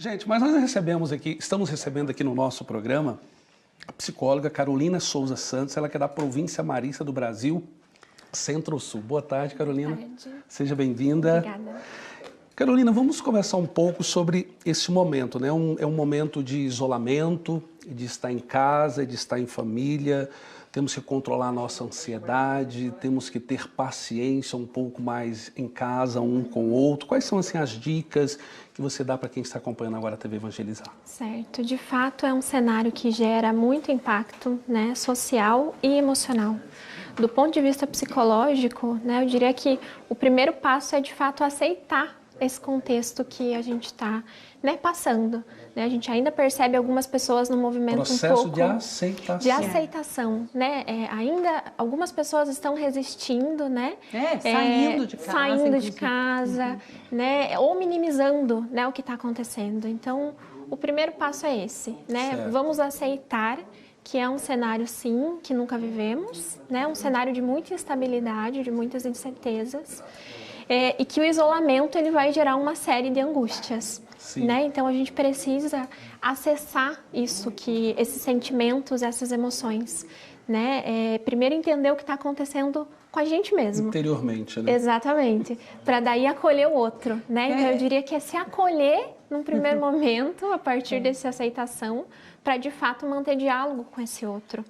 Gente, mas nós estamos recebendo aqui no nosso programa a psicóloga Carolina Souza Santos, ela que é da província Marista do Brasil, Centro-Sul. Boa tarde, Carolina. Boa tarde. Seja bem-vinda. Obrigada. Carolina, vamos conversar um pouco sobre esse momento, né? É um momento de isolamento, de estar em casa, de estar em família. Temos que controlar a nossa ansiedade, temos que ter paciência um pouco mais em casa, um com o outro. Quais são, assim, as dicas que você dá para quem está acompanhando agora a TV Evangelizar? Certo. De fato, é um cenário que gera muito impacto, né, social e emocional. Do ponto de vista psicológico, né, eu diria que o primeiro passo é, de fato, aceitar esse contexto que a gente está, né, passando. Né? A gente ainda percebe algumas pessoas no movimento Processo um pouco de aceitação. de aceitação, né? Ainda algumas pessoas estão resistindo, né? Saindo de casa. Saindo de casa, né? Ou minimizando, né, o que está acontecendo. Então, o primeiro passo é esse, né? Certo. Vamos aceitar que é um cenário, sim, que nunca vivemos, né? Um cenário de muita instabilidade, de muitas incertezas. E que o isolamento ele vai gerar uma série de angústias, né? Então a gente precisa acessar esses sentimentos, essas emoções, né? Primeiro entender o que está acontecendo com a gente mesmo. Interiormente, né? Exatamente, para daí acolher o outro, né? Então eu diria que é se acolher num primeiro momento, a partir dessa aceitação, para de fato manter diálogo com esse outro.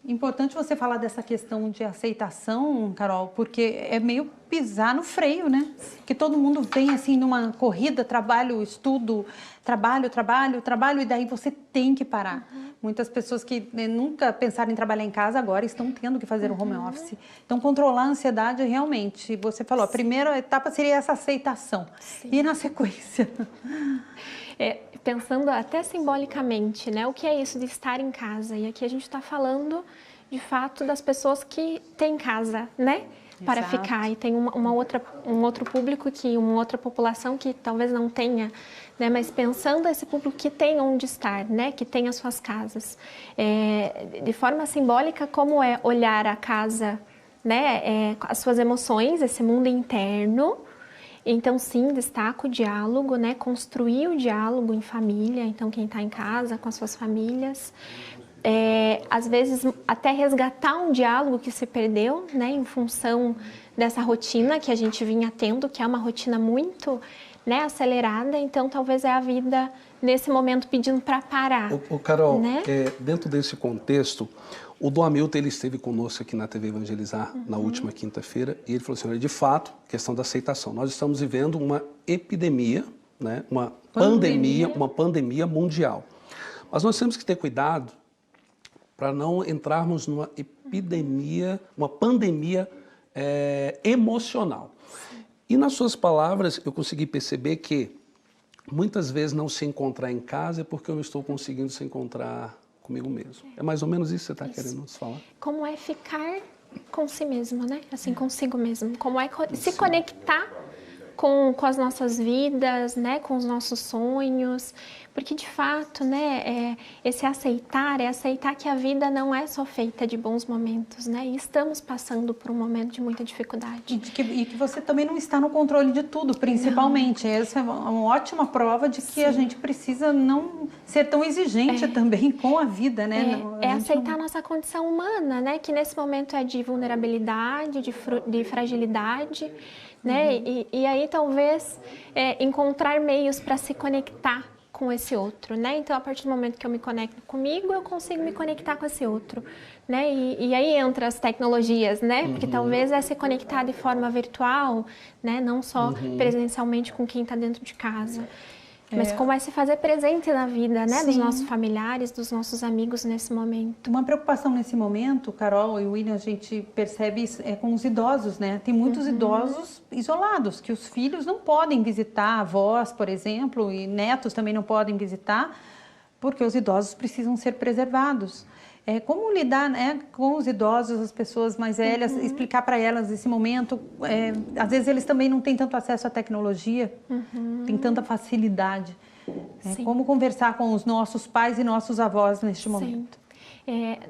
Importante você falar dessa questão de aceitação, Carol, porque é meio pisar no freio, né? Que todo mundo vem assim numa corrida, trabalho, estudo, trabalho, e daí você tem que parar. Muitas pessoas que nunca pensaram em trabalhar em casa agora estão tendo que fazer o home office. Então, controlar a ansiedade realmente, você falou, a primeira etapa seria essa aceitação. Sim. E na sequência? Pensando até simbolicamente, né? O que é isso de estar em casa? E aqui a gente está falando, de fato, das pessoas que têm casa, né? Para Exato. ficar. E tem um outro público, uma outra população que talvez não tenha, né? Mas pensando esse público que tem onde estar, né? Que tem as suas casas. De forma simbólica, como é olhar a casa, né? As suas emoções, esse mundo interno. Então, sim, destaca o diálogo, né? Construir o diálogo em família, então quem está em casa com as suas famílias. Às vezes, até resgatar um diálogo que se perdeu, né? Em função dessa rotina que a gente vinha tendo, que é uma rotina muito, né, acelerada. Então, talvez é a vida, nesse momento, pedindo para parar. Carol, né? Dentro desse contexto, o Dom Hamilton, ele esteve conosco aqui na TV Evangelizar na última quinta-feira e ele falou assim, olha, de fato, questão da aceitação. Nós estamos vivendo uma epidemia, né, uma pandemia mundial. Mas nós temos que ter cuidado para não entrarmos numa epidemia, uma pandemia emocional. E nas suas palavras, eu consegui perceber que muitas vezes não se encontrar em casa é porque eu não estou conseguindo se encontrar comigo mesmo. É mais ou menos isso que você está querendo nos falar? Como é ficar com si mesmo, né? Assim, consigo mesmo. Como é se conectar com as nossas vidas, né? Com os nossos sonhos. Porque, de fato, né? Esse aceitar, é aceitar que a vida não é só feita de bons momentos, né? E estamos passando por um momento de muita dificuldade. E que você também não está no controle de tudo, principalmente. Não. Essa é uma ótima prova de que a gente precisa não ser tão exigente também com a vida, né? Aceitar a nossa condição humana, né? Que nesse momento é de vulnerabilidade, de fragilidade, né? E aí talvez encontrar meios para se conectar com esse outro, né? Então, a partir do momento que eu me conecto comigo, eu consigo me conectar com esse outro, né? E aí entra as tecnologias, né? Porque talvez é se conectar de forma virtual, né? Não só presencialmente com quem está dentro de casa. Mas como é se fazer presente na vida, né? Dos nossos familiares, dos nossos amigos nesse momento. Uma preocupação nesse momento, Carol e William, a gente percebe com os idosos, né? Tem muitos idosos isolados, que os filhos não podem visitar, avós, por exemplo, e netos também não podem visitar, porque os idosos precisam ser preservados. Como lidar, né, com os idosos, as pessoas mais velhas, explicar para elas esse momento. Às vezes eles também não têm tanto acesso à tecnologia, tem tanta facilidade. Como conversar com os nossos pais e nossos avós neste momento?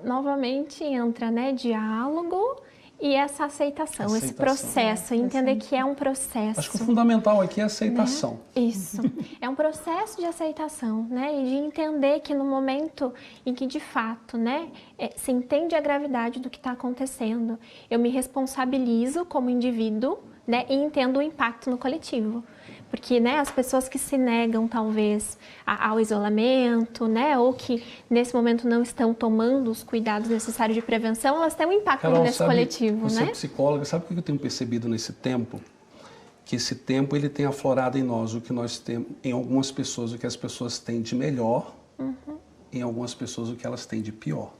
Novamente entra, né, diálogo E essa aceitação, esse processo, entender que é um processo. Acho que o fundamental aqui é a aceitação. Né? Isso. É um processo de aceitação, né? E de entender que no momento em que, de fato, né, se entende a gravidade do que está acontecendo, eu me responsabilizo como indivíduo, né, e entendo o impacto no coletivo. Porque, né, as pessoas que se negam, talvez, ao isolamento, né, ou que nesse momento não estão tomando os cuidados necessários de prevenção, elas têm um impacto Carol, nesse coletivo, você né? é psicóloga, sabe o que eu tenho percebido nesse tempo? Que esse tempo ele tem aflorado em nós o que nós temos, em algumas pessoas, o que as pessoas têm de melhor, em algumas pessoas o que elas têm de pior.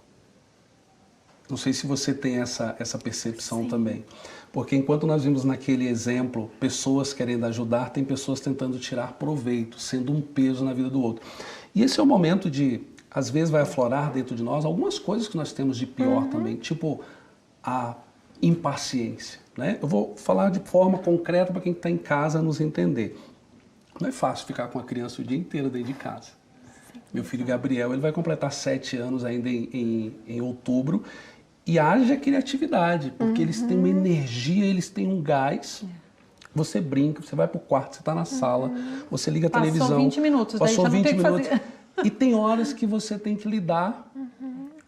Não sei se você tem essa percepção também. Porque enquanto nós vimos naquele exemplo pessoas querendo ajudar, tem pessoas tentando tirar proveito, sendo um peso na vida do outro. E esse é o momento de, às vezes vai aflorar dentro de nós algumas coisas que nós temos de pior também, tipo a impaciência. Né? Eu vou falar de forma concreta para quem está em casa nos entender. Não é fácil ficar com a criança o dia inteiro dentro de casa. Meu filho Gabriel, ele vai completar 7 anos ainda em outubro. E haja criatividade, porque eles têm uma energia, eles têm um gás. Você brinca, você vai para o quarto, você está na sala, você liga a televisão. Passou 20 minutos, daí passou já não 20 tem que minutos. fazer. E tem horas que você tem que lidar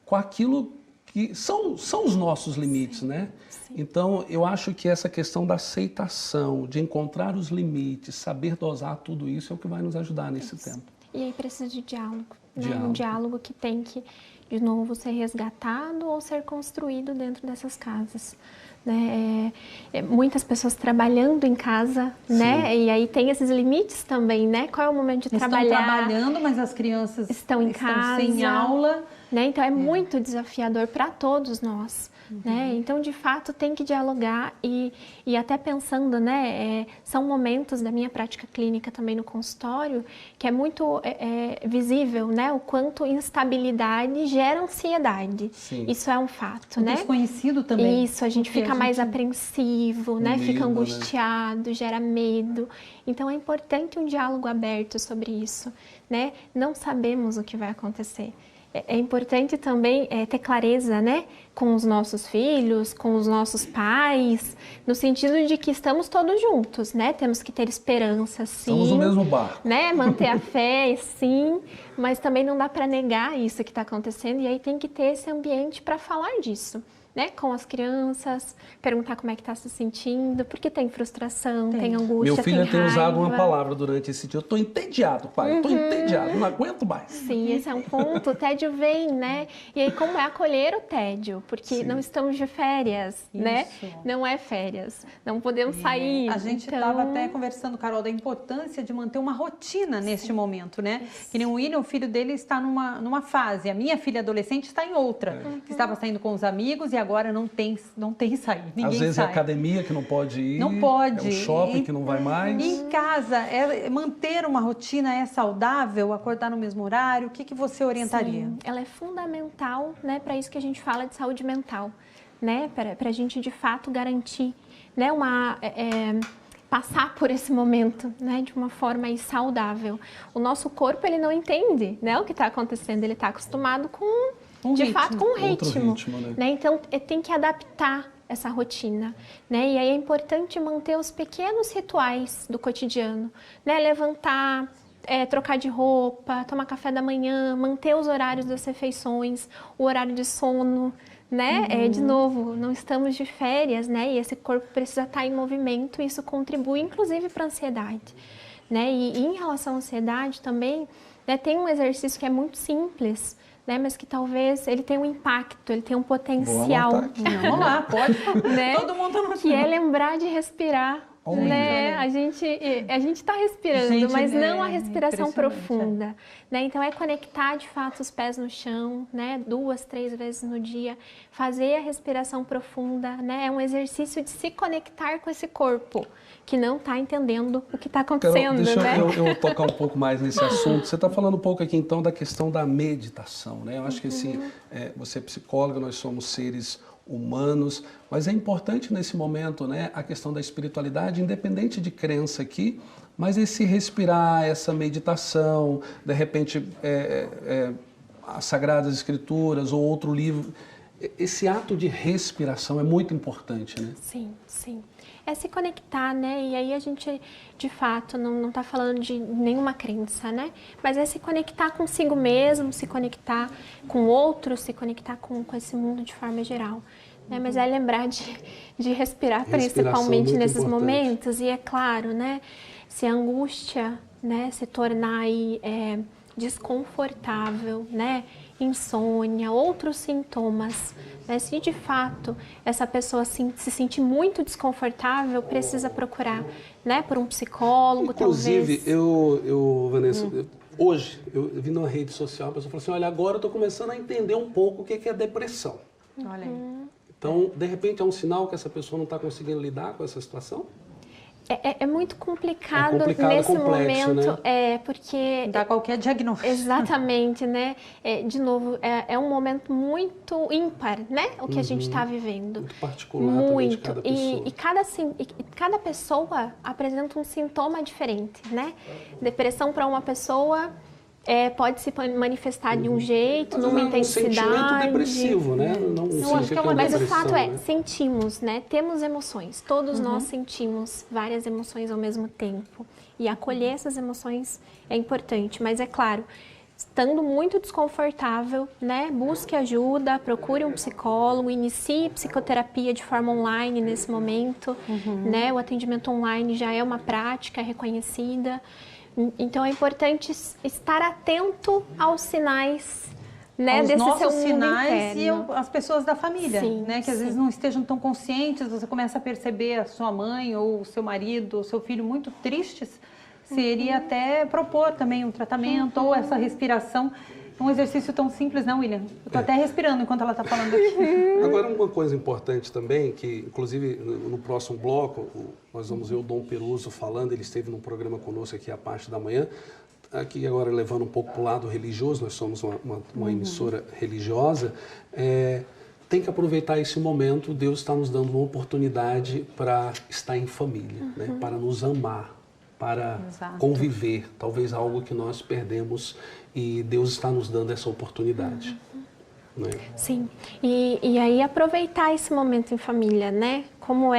com aquilo que são os nossos limites, né? Então, eu acho que essa questão da aceitação, de encontrar os limites, saber dosar tudo isso é o que vai nos ajudar nesse tempo. E aí precisa de diálogo, né? Um diálogo que tem que, de novo, ser resgatado ou ser construído dentro dessas casas. Né? Muitas pessoas trabalhando em casa, né? E aí tem esses limites também, né? Qual é o momento de trabalhar? Estão trabalhando, mas as crianças estão em casa, sem aula. Né? Então é muito desafiador para todos nós. Né? Então, de fato, tem que dialogar e até pensando, né, são momentos da minha prática clínica também no consultório que é muito visível, né, o quanto instabilidade gera ansiedade. Sim. Isso é um fato, né? Desconhecido também. Isso, a gente fica mais apreensivo, né? Fica angustiado, né? Gera medo. Então, é importante um diálogo aberto sobre isso, né? Não sabemos o que vai acontecer. É importante também ter clareza, né, com os nossos filhos, com os nossos pais, no sentido de que estamos todos juntos, né? Temos que ter esperança, sim. Estamos no mesmo barco. Né? Manter a fé, sim, mas também não dá para negar isso que está acontecendo e aí tem que ter esse ambiente para falar disso. Né, com as crianças, perguntar como é que está se sentindo, porque tem frustração, tem angústia, Meu filho tem usado uma raiva. palavra durante esse dia, eu estou entediado, pai, estou entediado, não aguento mais. Sim, esse é um ponto, o tédio vem, né? E aí como é acolher o tédio? Porque não estamos de férias, né? Não é férias, não podemos sair. A gente estava até conversando, Carol, da importância de manter uma rotina neste momento, né? Que nem o William, o filho dele está numa fase, a minha filha adolescente está em outra, que estava saindo com os amigos e agora não tem sair, ninguém Às vezes sai. é a academia que não pode ir, não pode. É o shopping que não vai mais. Em casa, manter uma rotina é saudável, acordar no mesmo horário, o que você orientaria? Sim, ela é fundamental, né, para isso que a gente fala de saúde mental, né, para a gente de fato garantir, né, passar por esse momento, né, de uma forma aí saudável. O nosso corpo, ele não entende, né, o que está acontecendo, ele está acostumado com fato, com um ritmo, né? Então, tem que adaptar essa rotina, né? E aí é importante manter os pequenos rituais do cotidiano, né? Levantar, trocar de roupa, tomar café da manhã, manter os horários das refeições, o horário de sono, né? De novo, não estamos de férias, né? E esse corpo precisa estar em movimento e isso contribui, inclusive, para a ansiedade, né? E em relação à ansiedade também, né, tem um exercício que é muito simples, né, mas que talvez ele tenha um impacto, ele tenha um potencial. Vamos lá, pode. Né? Todo mundo anotando. Que é lembrar de respirar. Né? A gente está respirando, mas não a respiração profunda. Né? Então, é conectar de fato os pés no chão, né? 2, 3 vezes no dia, fazer a respiração profunda. Né? É um exercício de se conectar com esse corpo, que não está entendendo o que está acontecendo. Deixa né? eu tocar um pouco mais nesse assunto. Você está falando um pouco aqui, então, da questão da meditação. Né? Eu acho que, assim, você é psicóloga, nós somos seres humanos, mas é importante nesse momento, né, a questão da espiritualidade, independente de crença aqui, mas esse respirar, essa meditação, de repente as Sagradas Escrituras ou outro livro, esse ato de respiração é muito importante, né? Sim, sim. É se conectar, né? E aí a gente, de fato, não está falando de nenhuma crença, né? Mas é se conectar consigo mesmo, se conectar com outros, se conectar com esse mundo de forma geral. Né? Mas é lembrar de respirar, principalmente nesses momentos. E é claro, né? Se a angústia, né, se tornar aí, desconfortável, né? Insônia, outros sintomas, né? Se de fato essa pessoa se sentir muito desconfortável, precisa procurar, né, por um psicólogo, inclusive, talvez. Vanessa, hoje eu vi numa rede social, a pessoa falou assim, olha, agora eu estou começando a entender um pouco o que é depressão. Olha aí. Então, de repente, é um sinal que essa pessoa não está conseguindo lidar com essa situação? É muito complicado, complexo, momento, né? Porque... Dá qualquer diagnóstico. Exatamente, né? De novo, é um momento muito ímpar, né? O que a gente está vivendo. Muito particular também de cada pessoa. E cada pessoa apresenta um sintoma diferente, né? Depressão para uma pessoa pode se manifestar de um jeito, Mas numa é intensidade. Um sentimento depressivo, né? Mas o fato sentimos, né? Temos emoções. Todos nós sentimos várias emoções ao mesmo tempo. E acolher essas emoções é importante. Mas é claro, estando muito desconfortável, né? Busque ajuda, procure um psicólogo, inicie psicoterapia de forma online nesse momento, né? O atendimento online já é uma prática reconhecida. Então é importante estar atento aos sinais, né, aos desse nossos seu mundo sinais interno. e as pessoas da família, Sim, né, que às vezes não estejam tão conscientes. Você começa a perceber a sua mãe ou o seu marido ou o seu filho muito tristes, seria até propor também um tratamento ou essa respiração. Um exercício tão simples, não, William? Eu estou até respirando enquanto ela está falando aqui. Agora, uma coisa importante também, que inclusive no próximo bloco, nós vamos ver o Dom Peruso falando, ele esteve num programa conosco aqui à parte da manhã, aqui agora levando um pouco para o lado religioso, nós somos uma emissora religiosa, tem que aproveitar esse momento, Deus está nos dando uma oportunidade para estar em família, né? Para nos amar, para conviver, talvez algo que nós perdemos e Deus está nos dando essa oportunidade. Né? Sim, e aí aproveitar esse momento em família, né? Como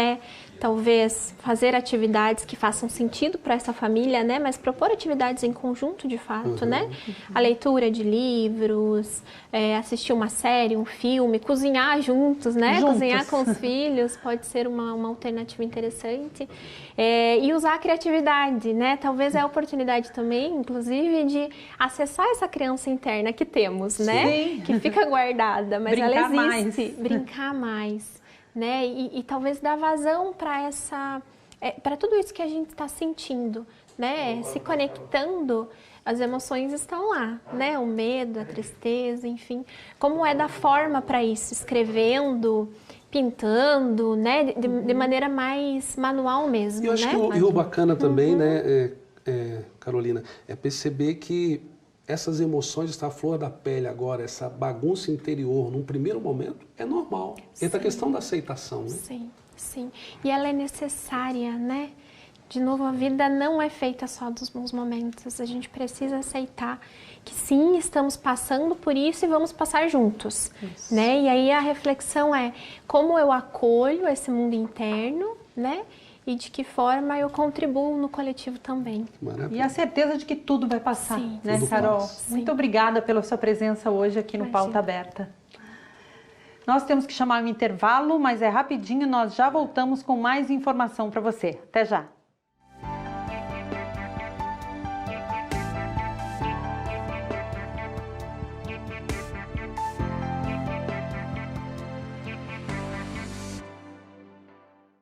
talvez fazer atividades que façam sentido para essa família, né? Mas propor atividades em conjunto de fato, né? A leitura de livros, assistir uma série, um filme, cozinhar juntos, né? Cozinhar com os filhos pode ser uma alternativa interessante. E usar a criatividade, né? Talvez é a oportunidade também, inclusive, de acessar essa criança interna que temos, né? Sim. Que fica guardada, mas Brincar ela existe. mais. Brincar mais. Né? E talvez dar vazão para tudo isso que a gente está sentindo, né? Se conectando, as emoções estão lá, né? O medo, a tristeza, enfim. Como dar forma para isso? Escrevendo, pintando, né? De maneira mais manual mesmo, eu acho né? que o bacana também, né, Carolina, é perceber que essas emoções estão à flor da pele agora, essa bagunça interior, num primeiro momento, é normal. Entra a questão da aceitação, né? Sim, sim. E ela é necessária, né? De novo, a vida não é feita só dos bons momentos. A gente precisa aceitar que sim, estamos passando por isso e vamos passar juntos, né? E aí a reflexão é como eu acolho esse mundo interno, né? E de que forma eu contribuo no coletivo também. Maravilha. E a certeza de que tudo vai passar, sim, né, Carol? Muito obrigada pela sua presença hoje aqui no Pauta Aberta. Nós temos que chamar um intervalo, mas é rapidinho, nós já voltamos com mais informação para você. Até já!